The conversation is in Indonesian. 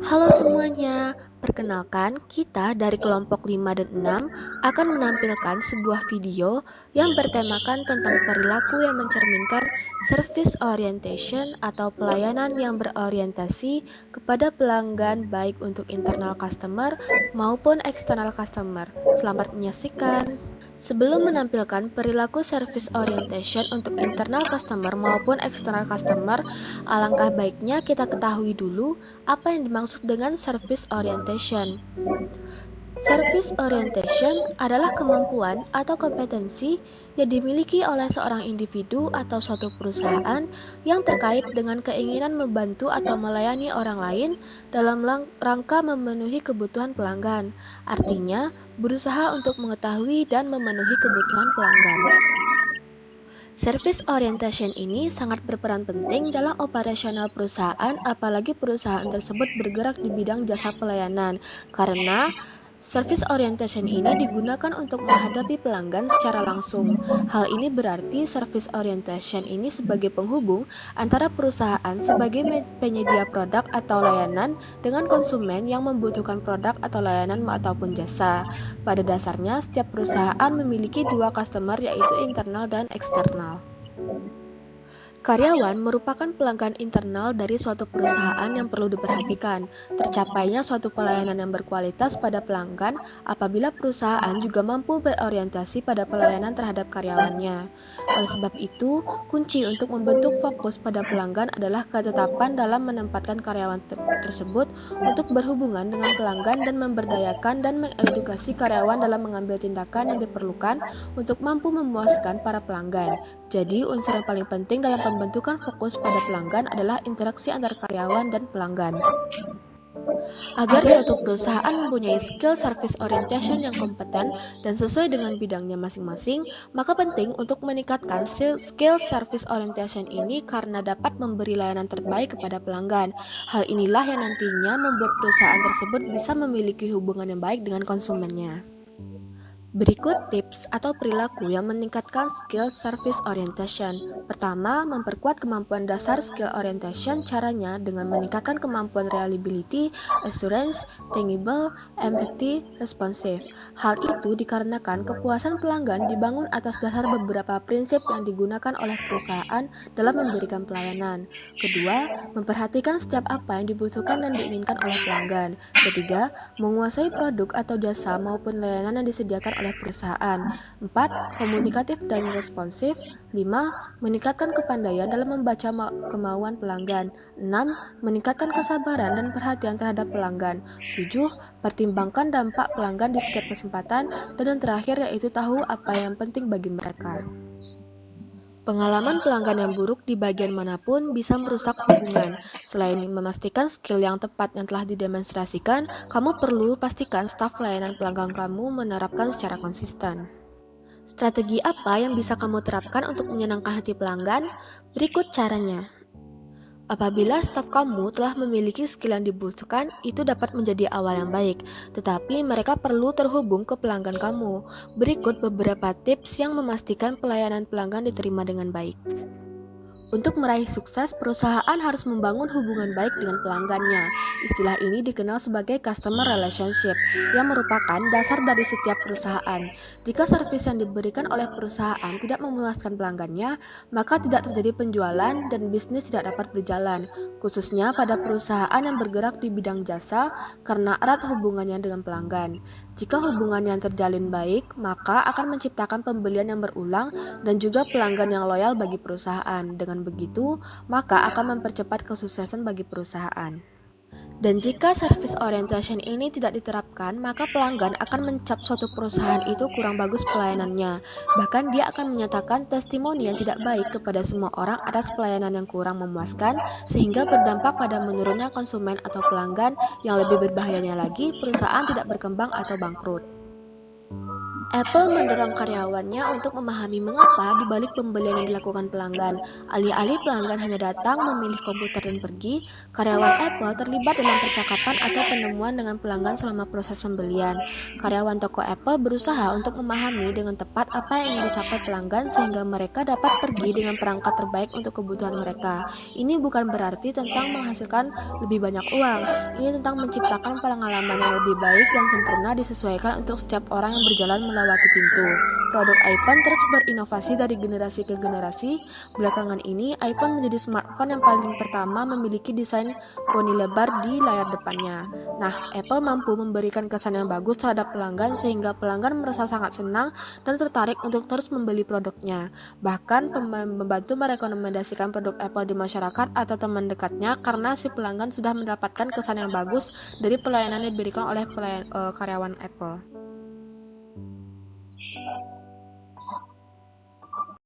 Halo semuanya, perkenalkan kita dari kelompok 5 dan 6 akan menampilkan sebuah video yang bertemakan tentang perilaku yang mencerminkan service orientation atau pelayanan yang berorientasi kepada pelanggan baik untuk internal customer maupun external customer. Selamat menyaksikan. Sebelum menampilkan perilaku service orientation untuk internal customer maupun external customer, alangkah baiknya kita ketahui dulu apa yang dimaksud dengan service orientation. Service orientation adalah kemampuan atau kompetensi yang dimiliki oleh seorang individu atau suatu perusahaan yang terkait dengan keinginan membantu atau melayani orang lain dalam rangka memenuhi kebutuhan pelanggan. Artinya, berusaha untuk mengetahui dan memenuhi kebutuhan pelanggan. Service orientation ini sangat berperan penting dalam operasional perusahaan, apalagi perusahaan tersebut bergerak di bidang jasa pelayanan, karena service orientation ini digunakan untuk menghadapi pelanggan secara langsung. Hal ini berarti service orientation ini sebagai penghubung antara perusahaan sebagai penyedia produk atau layanan dengan konsumen yang membutuhkan produk atau layanan ataupun jasa. Pada dasarnya, setiap perusahaan memiliki dua customer, yaitu internal dan eksternal. Karyawan merupakan pelanggan internal dari suatu perusahaan yang perlu diperhatikan. Tercapainya suatu pelayanan yang berkualitas pada pelanggan apabila perusahaan juga mampu berorientasi pada pelayanan terhadap karyawannya. Oleh sebab itu, kunci untuk membentuk fokus pada pelanggan adalah ketetapan dalam menempatkan karyawan tersebut untuk berhubungan dengan pelanggan dan memberdayakan dan mengedukasi karyawan dalam mengambil tindakan yang diperlukan untuk mampu memuaskan para pelanggan. Jadi, unsur yang paling penting dalam pembentukan fokus pada pelanggan adalah interaksi antar karyawan dan pelanggan. Agar suatu perusahaan mempunyai skill service orientation yang kompeten dan sesuai dengan bidangnya masing-masing, maka penting untuk meningkatkan skill service orientation ini karena dapat memberi layanan terbaik kepada pelanggan. Hal inilah yang nantinya membuat perusahaan tersebut bisa memiliki hubungan yang baik dengan konsumennya. Berikut tips atau perilaku yang meningkatkan skill service orientation. Pertama, memperkuat kemampuan dasar skill orientation. Caranya dengan meningkatkan kemampuan reliability, assurance, tangible, empathy, responsive. Hal itu dikarenakan kepuasan pelanggan dibangun atas dasar beberapa prinsip yang digunakan oleh perusahaan dalam memberikan pelayanan. Kedua, memperhatikan setiap apa yang dibutuhkan dan diinginkan oleh pelanggan. Ketiga, menguasai produk atau jasa maupun layanan yang disediakan oleh perusahaan. 4. Komunikatif dan responsif. 5. Meningkatkan kepandaian dalam membaca kemauan pelanggan. 6. Meningkatkan kesabaran dan perhatian terhadap pelanggan. 7. Pertimbangkan dampak pelanggan di setiap kesempatan. Dan yang terakhir yaitu tahu apa yang penting bagi mereka. Pengalaman pelanggan yang buruk di bagian manapun bisa merusak hubungan. Selain memastikan skill yang tepat yang telah didemonstrasikan, kamu perlu pastikan staf layanan pelanggan kamu menerapkan secara konsisten. Strategi apa yang bisa kamu terapkan untuk menyenangkan hati pelanggan? Berikut caranya. Apabila staf kamu telah memiliki skill yang dibutuhkan, itu dapat menjadi awal yang baik. Tetapi mereka perlu terhubung ke pelanggan kamu. Berikut beberapa tips yang memastikan pelayanan pelanggan diterima dengan baik. Untuk meraih sukses, perusahaan harus membangun hubungan baik dengan pelanggannya. Istilah ini dikenal sebagai customer relationship, yang merupakan dasar dari setiap perusahaan. Jika servis yang diberikan oleh perusahaan tidak memuaskan pelanggannya, maka tidak terjadi penjualan dan bisnis tidak dapat berjalan, khususnya pada perusahaan yang bergerak di bidang jasa karena erat hubungannya dengan pelanggan. Jika hubungan yang terjalin baik, maka akan menciptakan pembelian yang berulang dan juga pelanggan yang loyal bagi perusahaan. Dengan begitu, maka akan mempercepat kesuksesan bagi perusahaan. Dan jika service orientation ini tidak diterapkan, maka pelanggan akan mencap suatu perusahaan itu kurang bagus pelayanannya. Bahkan dia akan menyatakan testimoni yang tidak baik kepada semua orang atas pelayanan yang kurang memuaskan, sehingga berdampak pada menurunnya konsumen atau pelanggan. Yang lebih berbahayanya lagi, perusahaan tidak berkembang atau bangkrut. Apple mendorong karyawannya untuk memahami mengapa di balik pembelian yang dilakukan pelanggan. Alih-alih pelanggan hanya datang, memilih komputer dan pergi, karyawan Apple terlibat dalam percakapan atau penemuan dengan pelanggan selama proses pembelian. Karyawan toko Apple berusaha untuk memahami dengan tepat apa yang ingin dicapai pelanggan sehingga mereka dapat pergi dengan perangkat terbaik untuk kebutuhan mereka. Ini bukan berarti tentang menghasilkan lebih banyak uang. Ini tentang menciptakan pengalaman yang lebih baik dan sempurna disesuaikan untuk setiap orang yang berjalan melewati pintu. Produk iPhone terus berinovasi dari generasi ke generasi. Belakangan ini, iPhone menjadi smartphone yang paling pertama memiliki desain poni lebar di layar depannya. Nah, Apple mampu memberikan kesan yang bagus terhadap pelanggan sehingga pelanggan merasa sangat senang dan tertarik untuk terus membeli produknya. Bahkan membantu merekomendasikan produk Apple di masyarakat atau teman dekatnya karena si pelanggan sudah mendapatkan kesan yang bagus dari pelayanan yang diberikan oleh karyawan Apple.